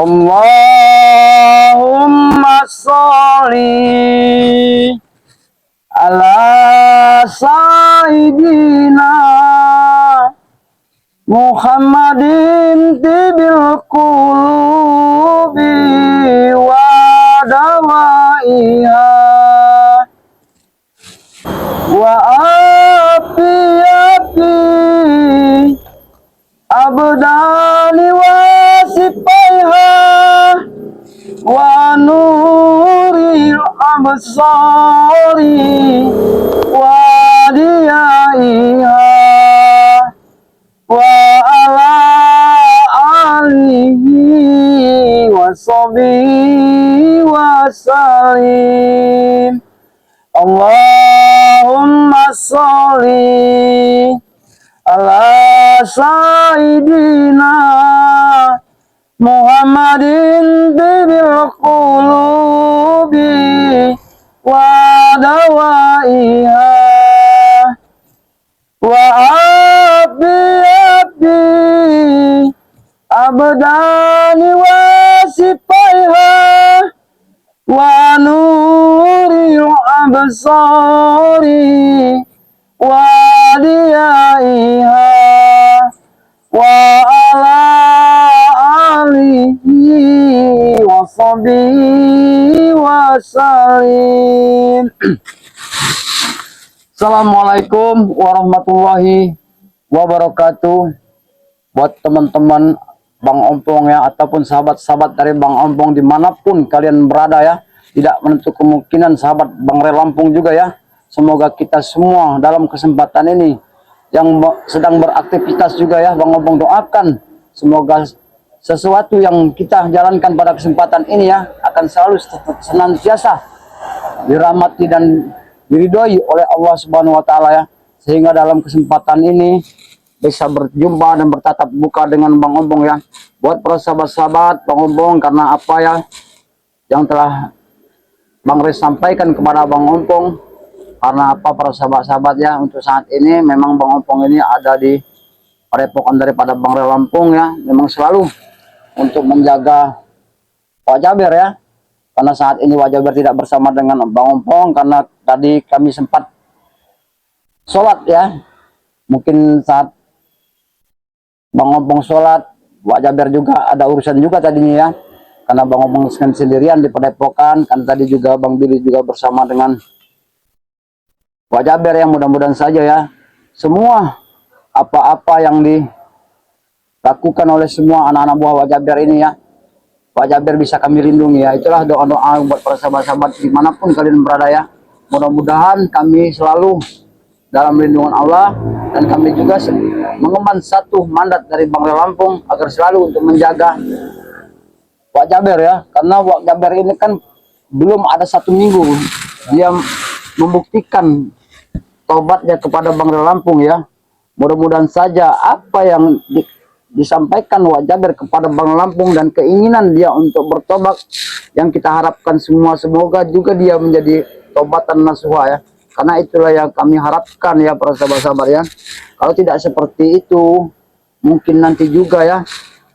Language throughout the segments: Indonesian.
Allahumma sholli ala sayyidina Muhammadin tibil qulubi wa dawaiha wa afiyati abdani wa sifaiha wa nuril absari wa diyaiha wa ala alihi wa sahbihi wa salim. Allahumma sholli ala sayyidina Muhammadin tibil qulubi wa dawaiha wa afiyati abdani wa sifaiha wa nuril absari wa diyaiha wa ala alihi wa sahbihi wa salim. Assalamualaikum warahmatullahi wabarakatuh. Buat teman-teman Bang Ompong ya, ataupun sahabat-sahabat dari Bang Ompong dimanapun kalian berada ya, tidak menutup kemungkinan sahabat Bang Rel Lampung juga ya. Semoga kita semua dalam kesempatan ini yang sedang beraktivitas juga ya, Bang Ompong doakan semoga sesuatu yang kita jalankan pada kesempatan ini ya akan selalu senantiasa dirahmati dan diridhoi oleh Allah Subhanahu wa taala ya, sehingga dalam kesempatan ini bisa berjumpa dan bertatap muka dengan Bang Ompong ya. Buat para sahabat-sahabat Bang Ompong, karena apa ya yang telah Bang Rel sampaikan kepada Bang Ompong, karena apa para sahabat-sahabat ya, untuk saat ini memang Bang Ompong ini ada di padepokan daripada Bang Rel Lampung ya, memang selalu untuk menjaga Wak Jaber ya, karena saat ini Wak Jaber tidak bersama dengan Bang Ompong karena tadi kami sempat sholat ya. Mungkin saat Bang Ompong sholat, Wak Jaber juga ada urusan juga tadinya ya, karena Bang Ompong sendirian di padepokan. Kan tadi juga Bang Billy juga bersama dengan Wak Jaber yang mudah-mudahan saja ya semua apa-apa yang dilakukan oleh semua anak-anak buah Wak Jaber ini ya, Wak Jaber bisa kami lindungi ya. Itulah doa-doa buat para sahabat-sahabat dimanapun kalian berada ya. Mudah-mudahan kami selalu dalam lindungan Allah, dan kami juga mengemban satu mandat dari Bang Rel Lampung agar selalu untuk menjaga Wak Jaber ya, karena Wak Jaber ini kan belum ada 1 minggu dia membuktikan tobatnya kepada Bang Rel Lampung ya. Mudah-mudahan saja apa yang disampaikan Wak Jaber kepada Bang Lampung dan keinginan dia untuk bertobat yang kita harapkan semua, semoga juga dia menjadi tobatan nasuha ya. Karena itulah yang kami harapkan ya para sahabat-sahabat ya. Kalau tidak seperti itu, mungkin nanti juga ya,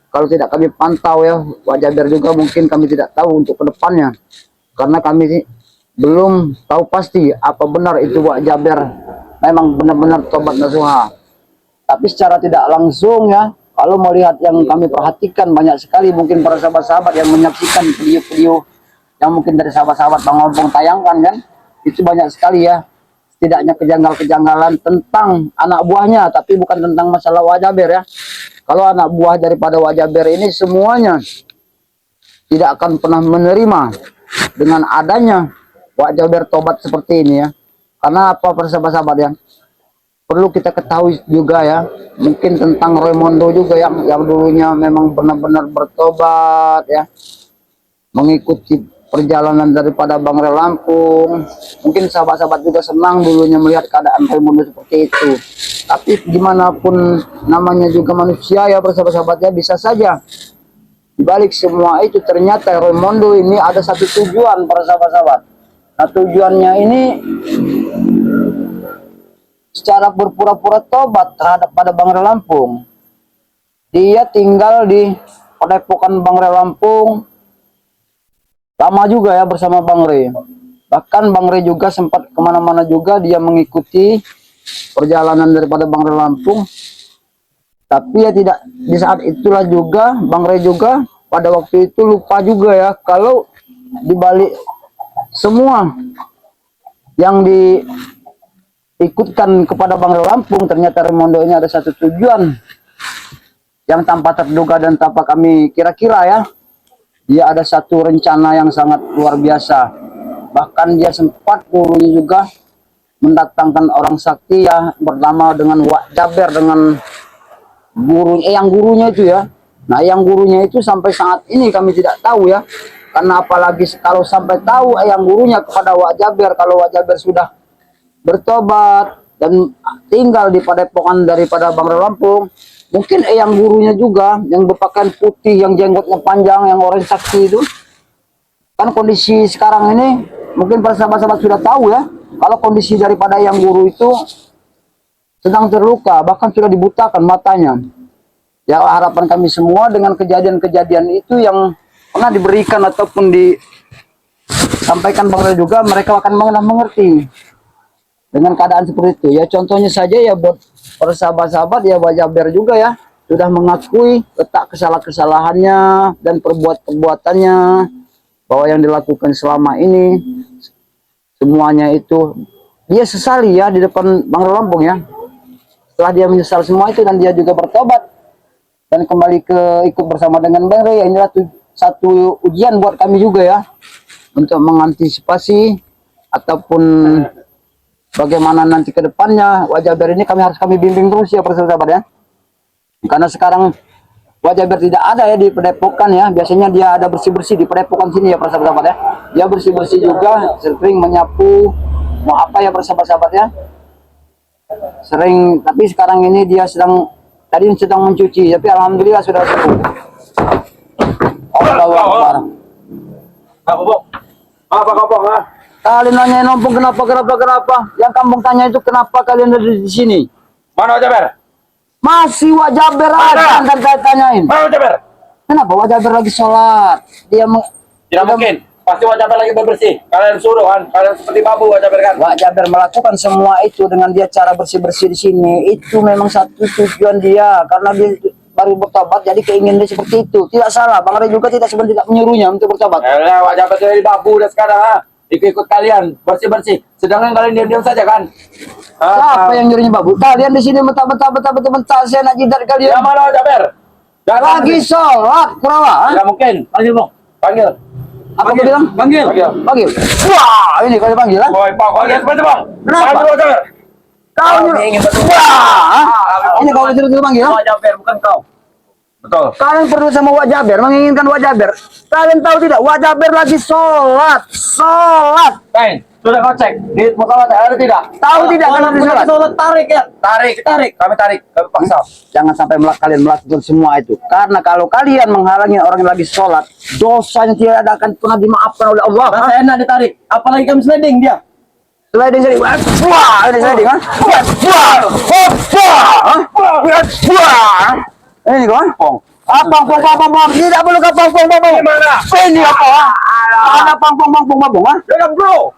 kalau tidak kami pantau ya Wak Jaber juga, mungkin kami tidak tahu untuk kedepannya, karena kami belum tahu pasti apa benar itu Wak Jaber memang benar-benar tobat nasuha. Tapi secara tidak langsung ya, kalau melihat yang kami perhatikan, banyak sekali mungkin para sahabat-sahabat yang menyaksikan video-video yang mungkin dari sahabat-sahabat Bang Ompong tayangkan kan, itu banyak sekali ya setidaknya kejanggalan tentang anak buahnya, tapi bukan tentang masalah Wak Jaber ya. Kalau anak buah daripada Wak Jaber ini semuanya tidak akan pernah menerima dengan adanya Wak Jaber tobat seperti ini ya. Karena apa para sahabat-sahabat ya, perlu kita ketahui juga ya, mungkin tentang Raimondo juga yang dulunya memang benar-benar bertobat ya, mengikuti perjalanan daripada Bang Rel Lampung. Mungkin sahabat-sahabat juga senang dulunya melihat keadaan Raimondo seperti itu. Tapi gimana pun namanya juga manusia ya sahabat-sahabat ya, bisa saja dibalik semua itu ternyata Raimondo ini ada satu tujuan para sahabat-sahabat. Nah tujuannya ini secara berpura-pura tobat terhadap pada Bang Rel Lampung, dia tinggal di Padepokan Bang Re Lampung. Lama juga ya bersama Bang Re. Bahkan Bang Re juga sempat kemana-mana juga dia mengikuti perjalanan daripada Bang Re Lampung. Tapi ya tidak, di saat itulah juga Bang Re juga pada waktu itu lupa juga ya kalau dibalik semua yang diikutkan kepada Bang Re Lampung, ternyata Raimondo ini ada satu tujuan yang tanpa terduga dan tanpa kami kira-kira ya. Dia ada satu rencana yang sangat luar biasa. Bahkan dia sempat gurunya juga mendatangkan orang sakti ya, pertama dengan Wak Jaber dengan yang gurunya itu ya. Nah, yang gurunya itu sampai saat ini kami tidak tahu ya. Karena apalagi kalau sampai tahu yang gurunya kepada Wak Jaber, kalau Wak Jaber sudah bertobat dan tinggal di padepokan daripada Bang Re Lampung, mungkin yang gurunya juga yang berpakaian putih, yang jenggotnya panjang, yang orang saksi itu, kan kondisi sekarang ini mungkin para sahabat-sahabat sudah tahu ya, kalau kondisi daripada yang guru itu sedang terluka, bahkan sudah dibutakan matanya. Ya, harapan kami semua dengan kejadian-kejadian itu yang pernah diberikan ataupun disampaikan Bang Re juga, mereka akan mengerti dengan keadaan seperti itu ya. Contohnya saja ya buat para sahabat-sahabat ya, Wak Jaber juga ya sudah mengakui letak kesalahan-kesalahannya dan perbuatannya, bahwa yang dilakukan selama ini semuanya itu dia sesali ya di depan Bang Re Lampung ya. Setelah dia menyesal semua itu dan dia juga bertobat dan kembali ikut bersama dengan Bang Re, ya inilah satu ujian buat kami juga ya, untuk mengantisipasi ataupun bagaimana nanti ke depannya Wak Jaber ini kami bimbing terus ya persahabat ya. Karena sekarang Wak Jaber tidak ada ya di padepokan ya. Biasanya dia ada bersih-bersih di padepokan sini ya persahabat ya. Dia bersih-bersih juga, sering menyapu, mau apa ya persahabat ya. Sering, tapi sekarang ini dia sedang mencuci, tapi alhamdulillah sudah sembuh. Allahu Akbar. Apa, Bok? Apa kabar, ha? Kalian nanya Nompong kenapa? Yang kampung tanya itu kenapa kalian ada di sini? Mana Wak Jaber? Masih Wak Jaber ada dan saya tanyain. Mana Wak Jaber? Kenapa Wak Jaber lagi sholat? Tidak mungkin. Pasti Wak Jaber lagi bersih. Kalian suruh kan? Kalian seperti babu Wak Jaber kan? Wak Jaber melakukan semua itu dengan dia cara bersih-bersih di sini. Itu memang satu tujuan dia, karena dia baru bertobat, jadi keinginan dia seperti itu. Tidak salah, Bang Re juga sebenarnya tidak menyuruhnya untuk bertobat. Wak Jaber jadi babu udah sekarang, ha? Ikut kalian bersih-bersih. Sedangkan kalian diam-diam saja kan? Siapa yang nyuruhnya babu? Kalian di sini bentar saya nak jidat kalian. Yang mana Wak Jaber? Lagi sholat, kurawa. Tidak mungkin. Panggil, Bok. Panggil. Apa aku bilang? Panggil. Wah, ini kau panggil lah. Boy, Pak, panggil seperti Bang. Kenapa? Panggil Wak Jaber. Kau ingin betul. Wah, ini kau disuruh panggil. Wak Jaber, bukan kau. Betul. Kalian perlu sama Wak Jaber, menginginkan Wak Jaber. Kalian tahu tidak, Wak Jaber lagi sholat. Kain, sudah kau cek di muka ada tidak? Tahu tidak kalau di sholat? Tarik ya, tarik. Kami paksa. Jangan sampai kalian melakukan semua itu. Karena kalau kalian menghalangi orang yang lagi sholat, dosanya tidak akan pernah dimaafkan oleh Allah. Rasa enak ditarik, apalagi kami sliding dia. Sliding. Wah, ini sliding, ha? Wah. Ini kan? Pong. Tidak boleh ke pong. Gimana? Ini apa? Ada pong, ha? Ya bro.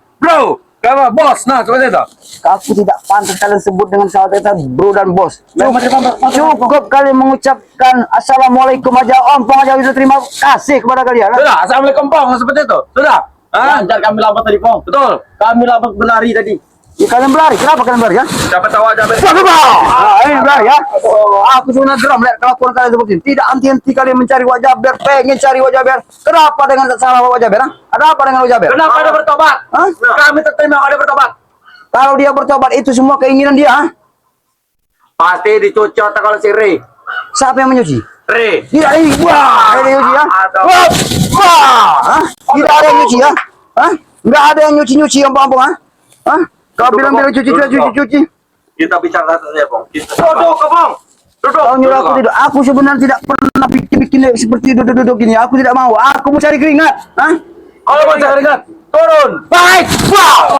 Kamu bos, nah seperti itu. Aku tidak pantas kalian sebut dengan sahabat kita bro dan bos. Cukup kalian mengucapkan assalamualaikum aja, ompong aja bisa terima kasih kepada kalian. Sudah, assalamualaikum Pong, seperti itu. Sudah. Lancar kami lambat tadi Pong. Betul. Kami lambat berlari tadi. Ya, kalian berlari, kenapa kalian berlari ya? Siapa tahu aja. Ini berlari ya. Aku sudah geram lihat kelakuan kalian seperti ini. Tidak henti-henti kalian mencari Wak Jaber, pengen cari Wak Jaber. Kenapa dengan salah Wak Jaber? Ada apa dengan Wak Jaber? Kenapa ada bertobat? Hah? Kami terima ada bertobat. Kalau dia bertobat itu semua keinginan dia, ha? Pasti dicuci otak kalau si Re. Siapa yang menyuci? Re. Tidak, wah, ini nyuci ya. Wah, hah? Tidak ada yang nyuci ya? Hah? Enggak ada yang nyuci ampun, ha? Hah? Kau bilang cuci. Kita bicara saja, Bang. Duduk, Bang. Duduk. Kau nyuruh aku tidak. Aku sebenarnya tidak pernah bikin seperti duduk gini. Aku tidak mau. Aku mau cari keringat. Hah? Kalau mau cari keringat, turun. Baik. Wah.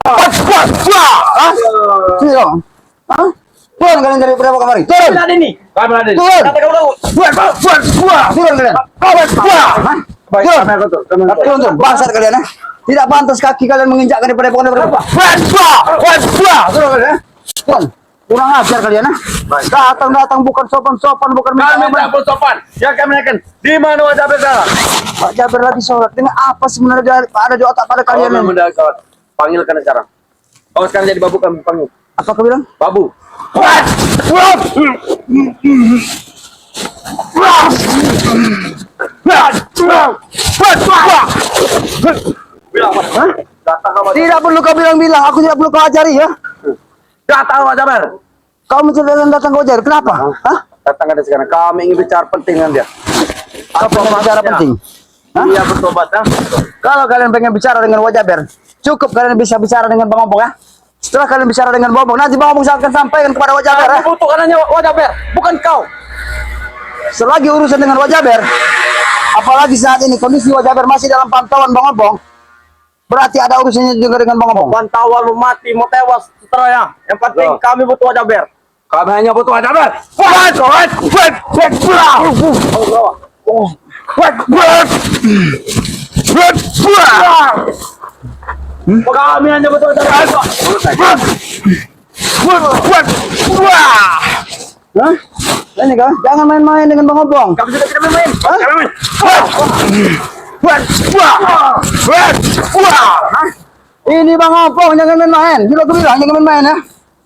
Hah? Tidak. Hah? Turun kalian dari padepokan kemari. Turun. Kami ini. Kami ada ini. Turun. Kata kamu tahu. Turun kalian. Hah? Turun. Turun. Bangsat kalian ya. Tidak pantas kaki kalian menginjakkan di padepokan. Turun kalian. Turun. Kurang ajar kalian ya. Datang bukan sopan, bukan Kami minta tak bersopan. Yang kami akan. Di mana wajah besar? Pak Jaber lagi sholat. Dengan apa sebenarnya ada di otak pada kalian Kalian ini? mendadak sholat. Panggilkan sekarang. Oh sekarang jadi babu kami panggil. Apa kau bilang? Babu. Bilang apa? Hah? Datang kamu. Tidak perlu kau bilang-bilang. Aku tidak perlu kau ajari ya. Datang wajah ber. Kau datang kau ajari. Kenapa? Hah? Datang ada sekarang. Kami ingin bicara penting dengan dia. Apa bicara penting? Hah? Dia bertobat ya. Kalau kalian pengen bicara dengan wajah ber, cukup kalian bisa bicara dengan Bang Ompong ya. Setelah kalian bicara dengan Bang Ompong, nanti Bang Ompong akan sampaikan kepada wajah ber. Kami butuhkan hanya wajah ber, bukan kau. Selagi urusan dengan wajah ber, apalagi saat ini kondisi wajah ber masih dalam pantauan Bang Ompong, berarti ada urusannya juga dengan Bang Ompong. Pantauan mau mati, mau tewas, seterusnya. Yang penting kami butuh wajah ber. Kami hanya butuh wajah ber. Kami hanya butuh wajah ber. Hah? Ini kau, jangan main-main dengan Bang Ompong. Kami sudah tidak main. Hah? Kami main. Ini Bang Ompong, jangan main-main. Bila aku bilang jangan main-main ya.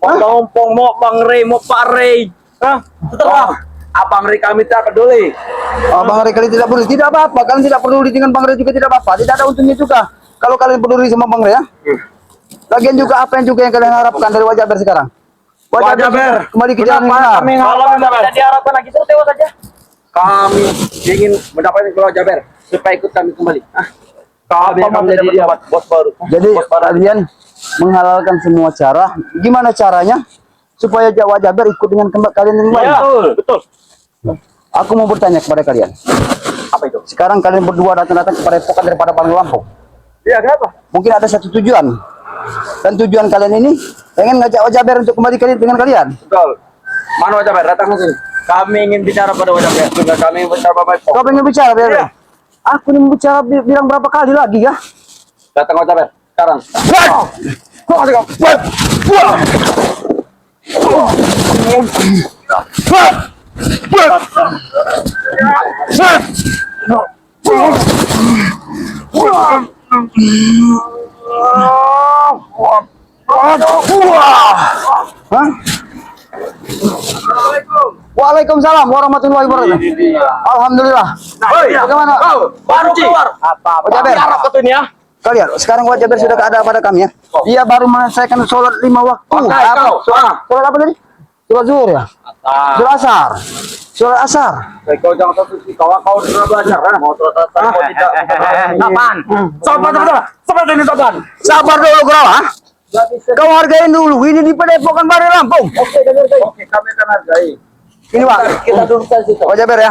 Mau Ompong, mau Bang Rey, mau Pak Rey. Hah? Setelah Abang Rey kami tak peduli. Oh, Bang Rey kalian tidak peduli, tidak apa-apa. Kalian tidak peduli dengan Bang Rey juga tidak apa-apa. Tidak ada untungnya juga kalau kalian peduli sama Bang Rey ya. Lagian juga apa yang kalian harapkan dari wajah ber sekarang? Wajah ber kembali ke jalan yang Kenapa benar. kami kalau tidak diharapkan lagi terus tewas saja. Kami ingin mendapatkan wajah ber supaya ikut kami kembali. Kami akan menjadi dia bos baru. Jadi kalian menghalalkan semua cara. Gimana caranya supaya wajah ber ikut dengan kalian yang lain? Ya, betul. Aku mau bertanya kepada kalian. Apa itu? Sekarang kalian berdua datang-datang kepada Epokan daripada Bang Lampung. Iya, kenapa? Mungkin ada satu tujuan. Dan tujuan kalian ini pengen ngajak wajah ber untuk kembali dengan kalian. Betul. Mana wajah ber? Datang ke sini. Kami ingin bicara pada wajah ber. Juga kami ingin bicara bapak. Kau pengen bicara ber? Iya. Aku ini bicara bilang berapa kali lagi ya? Datang wajah ber. Sekarang. Hah? Waalaikumsalam warahmatullahi wabarakatuh. Alhamdulillah. Bagaimana? Baru keluar. Wajah ber. Biar apa tuh ini ya? Kalian sekarang wajah ber sudah ada pada kami ya. Dia baru menyelesaikan sholat 5 waktu. Pakai kau. Sholat apa tadi? Sholat zuhur ya? Sholat asar. Sholat asar. Kau jangan satu sih. Kau sudah belajar. Mau terus mau tidak. Sabar. Sabar betul. Sabar ini sabar. Sabar dulu kau ah. Kau hargain dulu. Ini di Padepokan Baru Lampung. Oke, kami akan hargai. Ini Pak. Kita duduk di situ. Wajah ber ya.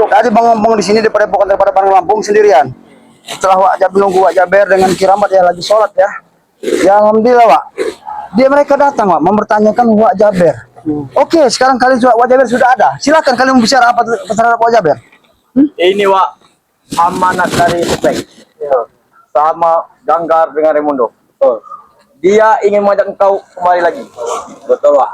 Tadi Bang Ompong di sini di Padepokan daripada Bang Lampung sendirian. Setelah wajah menunggu wajah ber dengan kiramat ya lagi sholat ya. Ya alhamdulillah Pak. Mereka datang Pak mempertanyakan wajah ber. Oke, sekarang kalian wajah ber sudah ada. Silakan kalian bicara apa terhadap wajah ber. Ini Wak amanat dari Tupeng sama Ganggar dengan Raimundo. Dia ingin mengajak engkau kembali lagi. Betul Wak.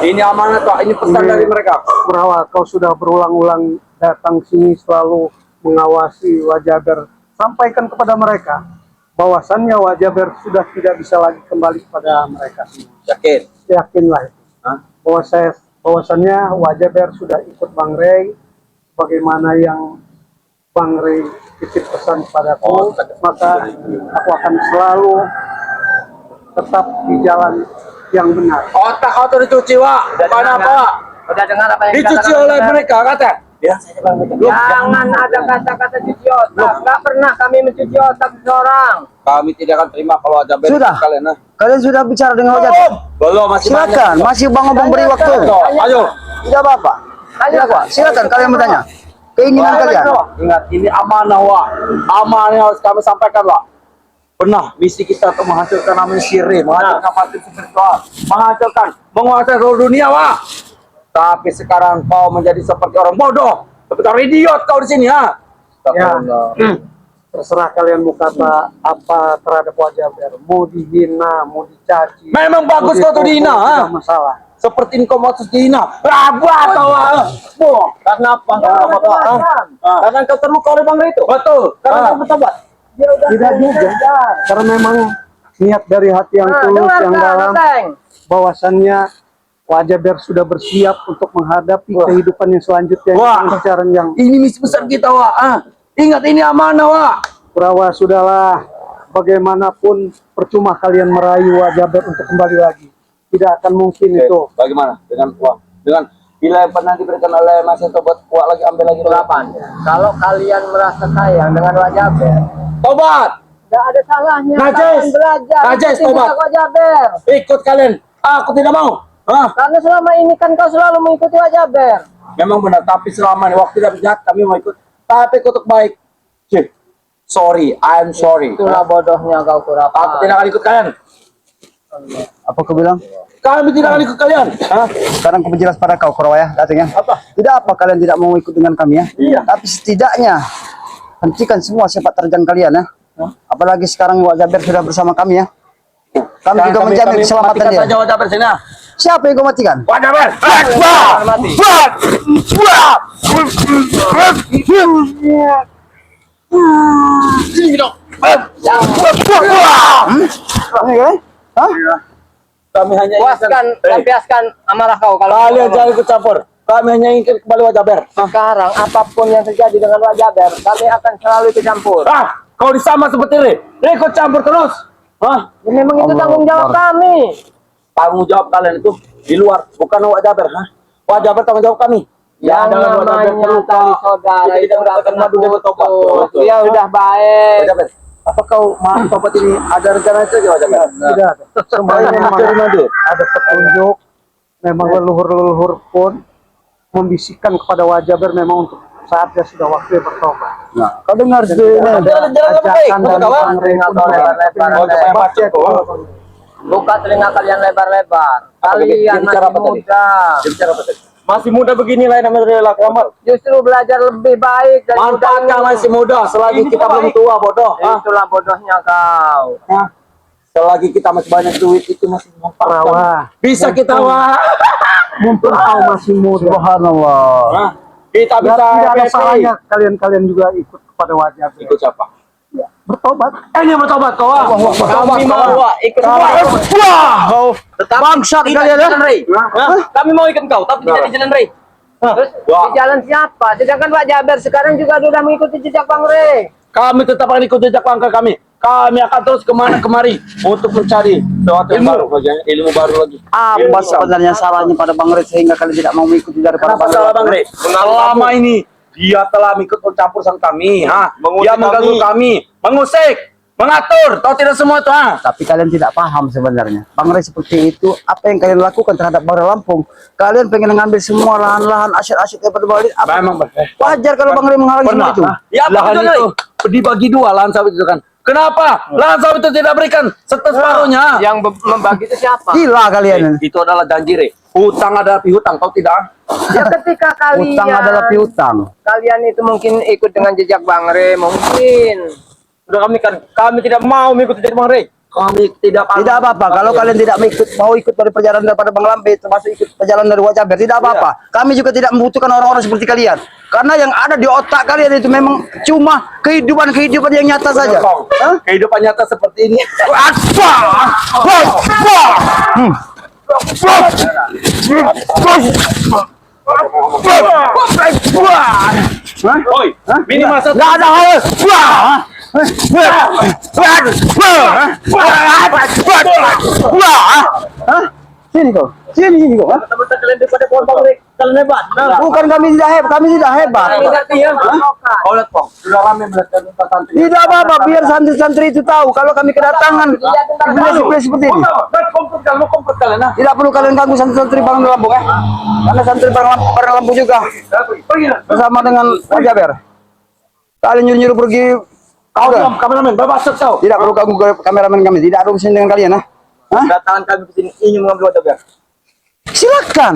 Ini amanat Wak. Ini pesan dari mereka. Kurawa, kau sudah berulang-ulang datang sini selalu mengawasi wajah ber. Sampaikan kepada mereka bahwasannya wajah ber sudah tidak bisa lagi kembali kepada mereka semua. Yakin? Yakinlah itu. Bahwasannya wajah ber sudah ikut Bang Rey, bagaimana yang Bang Rey titip pesan padaku, maka aku akan selalu tetap di jalan yang benar. Otak kau tuh dicuci Wak. Mana apa Wak? Udah dengar apa yang Dicuci dikatakan oleh Bang? mereka kata. Ya. Jangan ada kata-kata cuci otak. Nggak pernah kami mencuci otak seseorang. Kami tidak akan terima kalau ada bed Sudah. kalian. Kalian sudah bicara dengan wajah ber. Belum masih Silakan, masih Bang Ompong beri waktu. Ayo. Tidak apa-apa. Silakan kalian bertanya. Keinginan kalian. Ingat ini amanah Wak. Amanah yang harus kami sampaikan Wak. Benar, misi kita untuk menghancurkan namanya syirik, menghancurkan partai spiritual, menghancurkan menguasai seluruh dunia, Wak. Tapi sekarang kau menjadi seperti orang bodoh, seperti orang idiot kau di sini, ha? Ya. Terserah kalian mau kata apa terhadap wajah Ber. Mau dihina, mau dicaci. Memang bagus mau kau tuh dihina, dipukul, ha? tidak masalah. Seperti kau mau dihina. Buat kau, karena apa? Karena kau terluka oleh Bang Ray itu. Betul. Karena kau bertobat. Tidak juga. Karena memang niat dari hati yang tulus, yang dalam, bahwasannya wajah Ber sudah bersiap untuk menghadapi kehidupan yang selanjutnya. Wah. Dengan cara yang Ini misi besar kita, Wak. Ingat ini amanah, Wak. Kurawa sudahlah, bagaimanapun percuma kalian merayu wajah Ber untuk kembali lagi. Tidak akan mungkin itu. Bagaimana dengan uang? Dengan bila yang pernah diberikan oleh Mas Ento buat uang lagi ambil lagi Delapan. Kalau kalian merasa sayang dengan wajah Ber, tobat. tidak ada salahnya Najis. kalian belajar. Najis, ikuti tobat. jejak wajah Ber. Ikut kalian. Aku tidak mau. Karena selama ini kan kau selalu mengikuti wajah Ber. Memang benar, tapi selama ini waktu tidak bijak kami mau ikut. Tapi untuk baik. Cih. Sorry, I'm sorry. Itulah bodohnya kau Kurapa. Aku tidak akan ikut kalian. Apa kau bilang? Kami tidak akan ikut kalian. Sekarang aku menjelas pada kau, Kurawa ya, datang ya. Apa? Tidak apa kalian tidak mau ikut dengan kami ya. Iya. Tapi setidaknya hentikan semua sepak terjang kalian ya. Apalagi sekarang Wak Jaber sudah bersama kami ya. Kami juga menjamin keselamatan dia. Saja wajah bersini. Siapa yang kau matikan? Wajah ber. Mati. Sini dong. Ini kan? Hah? Kami hanya Puaskan, lampiaskan amarah kau kalau kalian jangan ikut campur. Kami hanya ingin kembali wajah ber. sekarang apapun yang terjadi dengan wajah Ber, kami akan selalu ikut campur. Kau disama seperti ini. Ikut campur terus. Ya, memang itu tanggung jawab kami. Tanggung jawab kalian itu di luar, bukan wajah ber. Wajah ber tanggung jawab kami. Yang dengan wajah ber namanya terluka. tadi saudara Kita itu tidak nggak mendapatkan pernah madu dan bertobat. putus. Ya udah baik. Wajah ber. Apa kau mau tobat ini ada rencana itu aja wajah ber? tidak ada. Semuanya memang Dari madu. ada petunjuk. Memang leluhur-leluhur pun membisikkan kepada wajah Ber memang untuk saatnya sudah waktu bertobat. Nah, kau dengar sih. Jalan apa baik? Ajakan dari Kawan. Bang Ray pun Kau lebar-lebar. Oh, itu saya baca tuh. Buka telinga kalian lebar-lebar. Apa, dia Kalian bicara masih apa tadi? muda. Bicara apa tadi? Masih muda begini lah namanya rela keramat. Justru belajar lebih baik dari Manfaatkan mudamu. masih muda selagi kita belum tua bodoh. Itulah bodohnya kau. Selagi kita masih banyak duit itu masih manfaatkan. Rawa. Bisa kita wah. Mumpung kau masih muda. Subhanallah. Kita Ya, bisa tidak ada happy. salahnya kalian juga ikut kepada wajah Ber. Ikut siapa? Bertobat. Ini bertobat kau. Kami mau ikut Wah, Tetapi bangsat tidak kalian di ya. jalan Ray. Kami mau ikut kau, tapi tidak di jalan Ray. Terus Wah. di jalan siapa? Sedangkan Pak Jaber sekarang juga sudah mengikuti jejak Bang Ray. Kami tetap akan ikut jejak langkah kami. Kami akan terus kemana kemari untuk mencari sesuatu yang baru lagi, ilmu baru lagi. Apa sebenarnya salahnya pada Bang Red sehingga kalian tidak mau mengikuti daripada Kenapa salah Bang Ray? Selama ini dia telah ikut mencampur sama kami, dia mengganggu kami, mengusik, mengatur, tahu tidak semua itu, Tapi kalian tidak paham sebenarnya. Bang Ray seperti itu, apa yang kalian lakukan terhadap Baru Lampung? Kalian pengen mengambil semua lahan-lahan aset-aset daripada Bali. Memang Wajar kalau Bang Ray menghalangi semua itu. Ya, lahan itu dibagi dua lahan sawit itu kan. Kenapa? Lahan sawit itu tidak berikan separuhnya. Yang membagi itu siapa? Gila kalian. Itu adalah janji, Re. Hutang adalah piutang, tahu tidak? Ya ketika kalian Utang adalah piutang. kalian itu mungkin ikut dengan jejak Bang Ray, mungkin. Sudah kami tidak mau mengikuti jejak Bang Ray. Kami tidak Tidak apa-apa. Kalau kalian tidak mau ikut dari perjalanan daripada Bang Lambe, termasuk ikut perjalanan dari Wajah Ber, tidak apa-apa. Kami juga tidak membutuhkan orang-orang seperti kalian. Karena yang ada di otak kalian itu memang cuma kehidupan-kehidupan yang nyata saja. Hah? Kehidupan nyata seperti ini. Oi, minimal satu. Nggak ada hal. Sini kau. Sini kau. Teman-teman kalian daripada pohon Bang Ray. Kalian hebat. Bukan kami tidak hebat, kami tidak hebat. Oh, lihat Pong. Sudah ramai melihat santri. Tidak apa-apa, biar santri-santri itu tahu kalau kami kedatangan iblis seperti ini. Mau kompet kalian, nah. Tidak perlu kalian ganggu santri-santri Bang Lampung ya. Karena santri Bang Lampung juga bersama dengan Wajah Ber. Kalian nyuruh-nyuruh pergi. Kau diam, kameramen, bebas kau. Tidak perlu ganggu kameramen kami. Tidak ada urusan dengan kalian, nah. Hah? Datangan kami ke sini ingin mengambil wajah Ber. Silakan.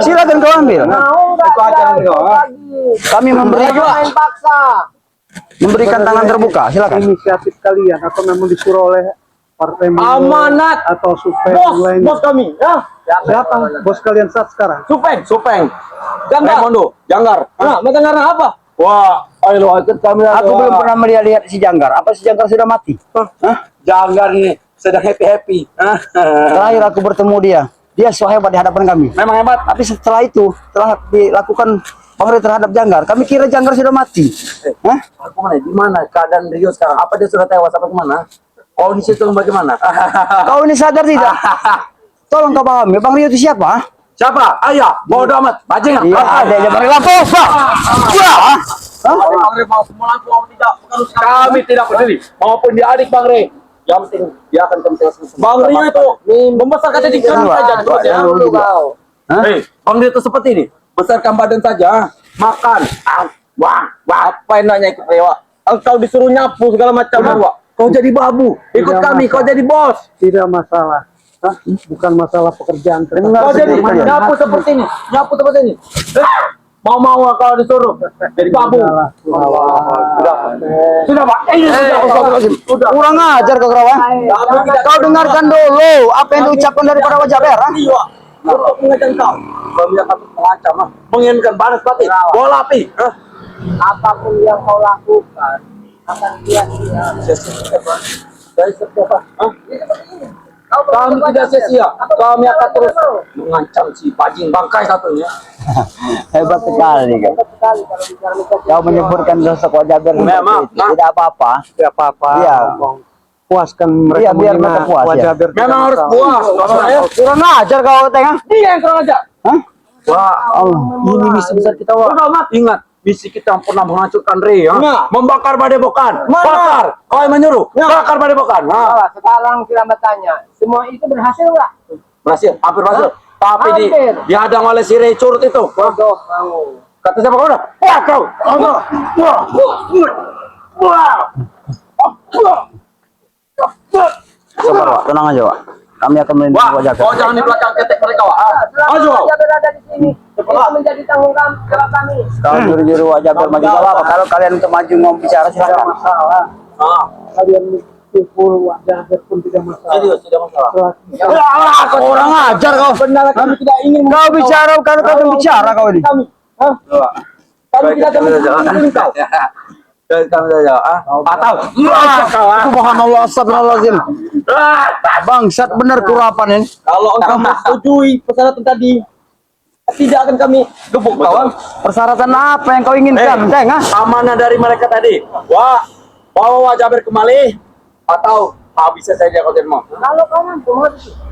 Silakan kau ambil. Mau nggak Ikut aja dia dulu, ikut ah. lagi? Kami Main paksa. memberikan tangan terbuka. Silakan. Inisiatif kalian atau memang disuruh oleh partai Mondo Amanat. atau supeng Bos, lain? bos kami. Ya. Siapa bos kalian saat sekarang? Supeng. Janggar. Mondo, Janggar. Nah, Janggar apa? Wah, ayo ikut kami. Aku belum pernah melihat si Janggar. Apa si Janggar sudah mati? Hah? Janggar ini sedang happy. Terakhir aku bertemu dia so hebat di hadapan kami. Memang hebat. Tapi setelah itu, setelah dilakukan pengaruh terhadap Janggar, kami kira Janggar sudah mati. Hah? Aku mana? Di mana keadaan Rio sekarang? Apa dia sudah tewas apa gimana? Kondisi itu bagaimana? Kau ini sadar tidak? Tolong kau pahami, Bang Rio itu siapa? Siapa? Ayah, bodoh amat. Bajingan. Iya, ada aja Bang Lampu. Wah. Bang Rey mau semua lampu mau tidak? Kami tidak peduli. Maupun dia adik Bang Rey. Yang penting dia akan kami tewas. Bang Rey itu membesarkan jadi kami saja. Hei, Bang Rey itu seperti ini. Besarkan badan saja. Makan. Wah, apa enaknya ikut Rewa? Engkau disuruh nyapu segala macam. Wah, kau jadi babu. Ikut Tidak kami, kau masalah. jadi bos. Tidak masalah. Hah? Bukan masalah pekerjaan. Kau jadi nyapu seperti ini. Nyapu seperti ini. Mau kalau disuruh jadi babu. Sudah Pak. Sudah. Kurang ajar kau Kerawan. Kau dengarkan dulu apa yang diucapkan daripada wajah Ber. Iya. Untuk mengajar kau. Kami akan mengancam, menginginkan balas batin. Bola api. Apapun yang kau lakukan akan sia-sia. Dari siapa? Kami tidak sia-sia. Kami akan terus mengancam si bajing bangkai satunya. Hebat sekali kau. Kau menyebutkan sosok wajah Ber Memang, seperti itu. Tidak apa-apa. Tidak apa-apa. Iya. Puaskan Iya, mereka biar menghina mereka puas, wajah ya. Ber. Memang harus puas. Kurang ajar kau tengah. Dia yang kurang aja. Hah? Wah, Allah. ini misi besar kita, Wak. Ingat, misi kita yang pernah menghancurkan Rey, ya. Membakar Padepokan. Bakar. Kau yang menyuruh. Bakar Padepokan. Nah, sekarang kita bertanya, semua itu berhasil nggak? Berhasil, hampir berhasil. Tapi Hampir. dihadang oleh si Rey curut itu. Bodoh kamu. Kata siapa kau udah? Wah, kau. Sabar, Wak. Tenang aja, Wak. Kami akan melindungi Wah, wajah kau Ber. jangan di belakang ketek mereka, Wak. Selama Maju. saja berada di sini, itu menjadi tanggung jawab kami. Kau juru-juru wajah Ber maju gak apa-apa. Kalau kalian untuk maju mau bicara silakan. Masalah. Kalian Pukul wajah Ber pun tidak masalah. serius, tidak masalah. Kurang ajar kau. Benar, kami tidak ingin Kau bicara kalau kau bicara kau ini. kami. Hah? Kami tidak akan menghubungi kau. Kami saja, atau Subhanallah, astagfirullahaladzim. Bangsat bener kurapan ini. kalau engkau menyetujui persyaratan tadi, tidak akan kami gebuk kawan. Persyaratan apa yang kau inginkan? Teng, ah? Amanah dari mereka tadi. Wah, bawa wajah Ber kembali atau habisnya saja kau terima. Kalau kamu semua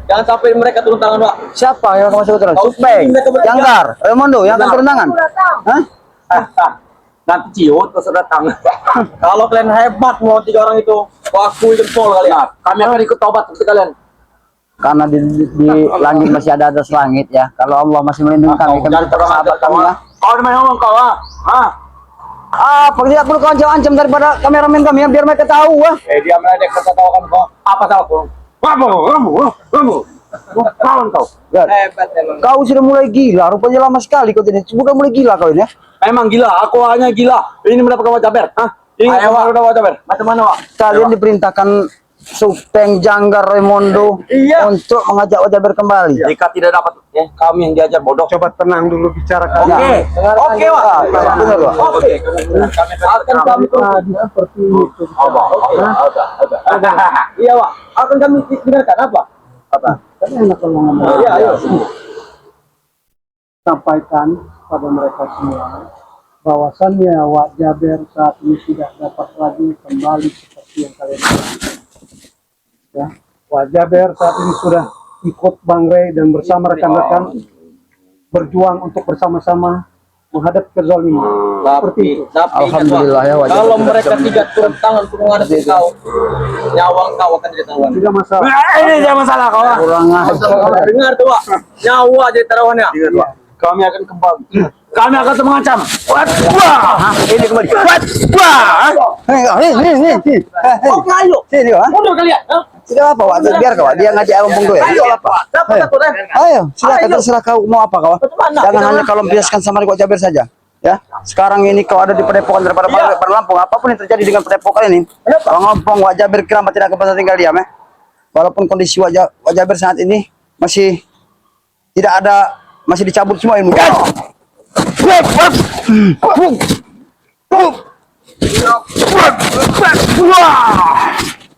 Jangan sampai mereka turun tangan, Pak. Siapa yang akan masuk terus? Kau Supeng, mereka berdua. Janggar, Raimondo yang akan turun tangan. datang. Hah? Nanti ciut terus datang. Kalau kalian hebat mau 3 orang itu, kau akui jempol kalian. Kami akan ikut tobat seperti kalian. Karena di langit masih ada atas langit ya. Kalau Allah masih melindungi kami, kami Jangan tetap terang sahabat kami ya. Kau udah main ngomong kau, Tidak perlu kau ancam-ancam daripada kameramen kami ya, biar mereka tahu ah. dia meledek kata tahu kan kau. Apa salah kau? Kamu. Kawan kau. Hebat emang. Kau sudah mulai gila, rupanya lama sekali kau tidak. Bukan mulai gila kau ini ya. Emang gila, aku hanya gila. Ini mendapatkan wajah Ber. Ini udah wajah Ber. Macam mana, Wak? Kalian diperintahkan Supeng, Janggar, Raimondo Iya. untuk mengajak wajah Ber kembali. Jika tidak dapat, kami yang diajar bodoh. Coba tenang dulu bicara kalian. Oke, oke, Wak. Benar, Wak. Oke. Akan kami Seperti itu. Iya, Wak. Akan kami dengarkan apa? Kan enak kalau ngomong. Iya, ayo. Sampaikan pada mereka semua bahwasannya wajah Ber saat ini tidak dapat lagi kembali seperti yang kalian inginkan. Ya, wajah Ber saat ini sudah ikut Bang Rey dan bersama rekan-rekan berjuang untuk bersama-sama menghadapi kezaliman. Seperti itu. Tapi Alhamdulillah ya, wajah kalau Ber mereka tidak turun tangan untuk menghadapi kau, nyawa kau akan ditaruhan. Tidak masalah. Ini jangan masalah kau. Kurang ajar. Dengar tuh, Wak. Nyawa jadi taruhannya. Kami akan kembali. Kami akan mengancam. Wah, Ini kembali. Wah. Ini. Oke, ayo. Sini, Wak. Mundur kalian. Tidak apa, Wak. Biar kau. Dia ngajak Ompong gue. Tidak apa. Siapa Ayo. takut Ayo, silakan terserah kau mau apa kau. Bagaimana? Jangan hanya kalau biaskan sama Wak Jaber saja. Ya, sekarang ini kau ada di Padepokan daripada Lampung. Apapun yang terjadi dengan Padepokan ini, Bang Ompong, Wak Jaber Keramat tidak akan bisa tinggal diam ya. Walaupun kondisi Wak Jaber saat ini masih tidak ada, masih dicabut semua ilmu.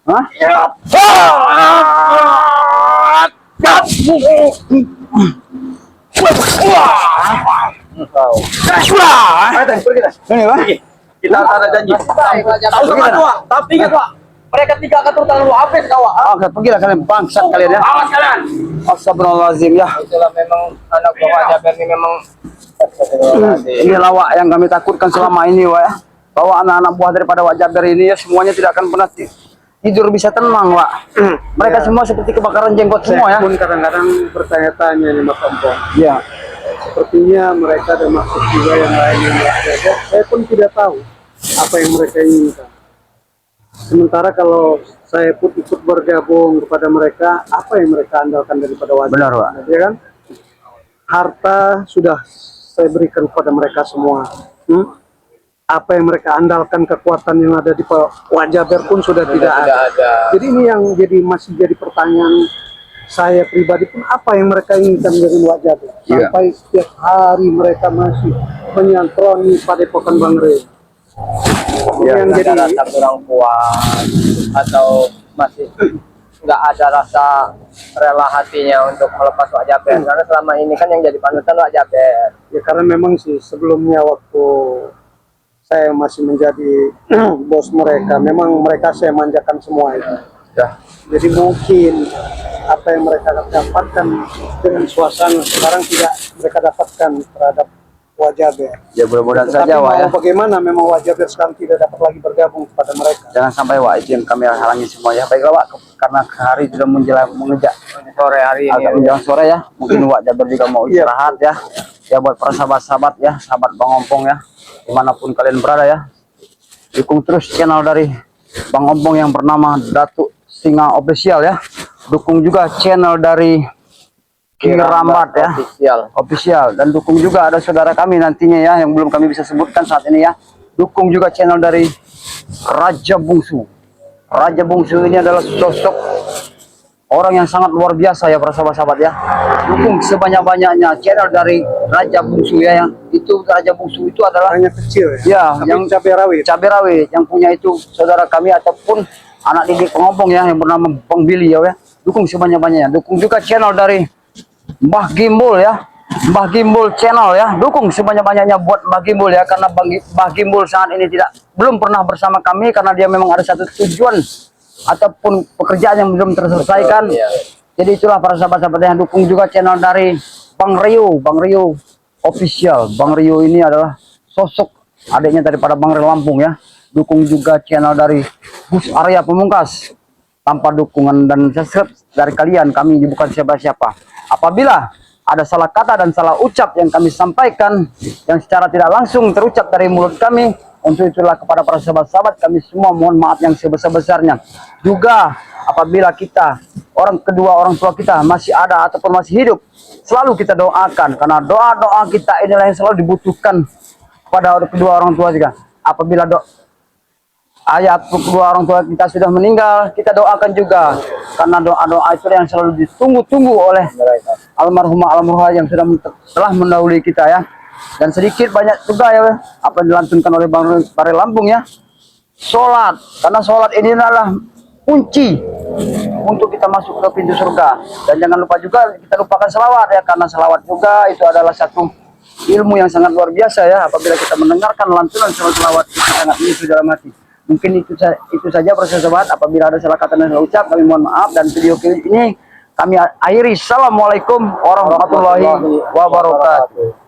Hah? Ini Pak. Kita ada janji. Tahu sama tua, tapi ingat Wak, mereka tiga akan turun tangan lu habis kau Wak. Oke, pergilah kalian bangsat kalian ya. Awas kalian. Astagfirullahaladzim ya. Itulah memang anak buah Jaber ini memang. Ini lawak yang kami takutkan selama ini, Wak ya. Bahwa anak-anak buah daripada Wak Jaber ini ya semuanya tidak akan pernah tidur bisa tenang, Wak. Mereka semua seperti kebakaran jenggot semua ya. Saya pun kadang-kadang bertanya-tanya nih Mas Ompong. Iya. Sepertinya mereka ada maksud juga yang lain yang berbeda. Saya pun tidak tahu apa yang mereka inginkan. Sementara kalau saya pun ikut bergabung kepada mereka, apa yang mereka andalkan daripada wajib? Benar, Pak. Ya kan? Harta sudah saya berikan kepada mereka semua. Apa yang mereka andalkan, kekuatan yang ada di Wak Jaber pun sudah tidak ada. Jadi ini yang masih jadi pertanyaan saya pribadi pun, apa yang mereka inginkan dari Wak Jaber? Iya. Sampai setiap hari mereka masih menyantroni Padepokan Bang Rey. Iya, Yang jadi Rasa kurang puas atau masih nggak ada rasa rela hatinya untuk melepas Wak Jaber, karena selama ini kan yang jadi panutan Wak Jaber. ya karena memang sih sebelumnya waktu saya masih menjadi bos mereka, memang mereka saya manjakan semua itu. Ya. Jadi mungkin apa yang mereka dapatkan dengan suasana sekarang tidak mereka dapatkan terhadap Wak Jaber. Ya mudah-mudahan Tetapi saja, Wak ya. mau bagaimana memang Wak Jaber sekarang tidak dapat lagi bergabung kepada mereka. Jangan sampai Wak itu yang kami halangi semua ya. Baiklah Wak, karena hari sudah mengejak Sore hari ini agak menjelang sore ya. Mungkin Wak Jaber juga mau istirahat ya. Ya buat para sahabat-sahabat ya, sahabat Bang Ompong ya, dimanapun kalian berada ya, dukung terus channel dari Bang Ompong yang bernama Datuk Singa Official ya. Dukung juga channel dari Kirambat ya, official, dan dukung juga ada saudara kami nantinya ya yang belum kami bisa sebutkan saat ini ya. Dukung juga channel dari Raja Bungsu. Raja Bungsu ini adalah sosok orang yang sangat luar biasa ya para sahabat-sahabat ya. Dukung sebanyak-banyaknya channel dari Raja Bungsu ya, yang itu Raja Bungsu itu adalah Hanya kecil ya, tapi yang cabai rawit. cabai rawit yang punya itu saudara kami ataupun anak didik pengompong ya yang bernama Bang Billy ya. Dukung sebanyak-banyaknya. Dukung juga channel dari Mbah Gimbul ya, Mbah Gimbul channel ya. Dukung sebanyak-banyaknya buat Mbah Gimbul ya, karena Mbah Gimbul saat ini belum pernah bersama kami karena dia memang ada satu tujuan ataupun pekerjaan yang belum terselesaikan. Jadi itulah para sahabat-sahabat yang dukung juga channel dari Bang Rio official. Bang Rio ini adalah sosok adiknya daripada Bang Rio Lampung ya. Dukung juga channel dari Gus Arya Pemungkas. Tanpa dukungan dan subscribe dari kalian, kami ini bukan siapa-siapa. Apabila ada salah kata dan salah ucap yang kami sampaikan yang secara tidak langsung terucap dari mulut kami, untuk itulah kepada para sahabat-sahabat kami semua mohon maaf yang sebesar-besarnya. Juga apabila kita orang tua kita masih ada ataupun masih hidup, selalu kita doakan, karena doa-doa kita inilah yang selalu dibutuhkan kepada kedua orang tua juga. Apabila ayah kedua orang tua kita sudah meninggal, kita doakan juga, karena doa-doa itu yang selalu ditunggu-tunggu oleh almarhumah yang telah mendahului kita ya. Dan sedikit banyak juga ya apa yang dilantunkan oleh Bang Rio Lampung ya, sholat, karena sholat ini adalah kunci untuk kita masuk ke pintu surga. Dan jangan lupa juga kita lupakan selawat ya, karena selawat juga itu adalah satu ilmu yang sangat luar biasa ya. Apabila kita mendengarkan lantunan selawat itu sangat menyusu dalam hati. Mungkin itu saja proses sahabat. Apabila ada salah kata dan salah ucap, kami mohon maaf. Dan video ini kami akhiri. Assalamualaikum warahmatullahi wabarakatuh.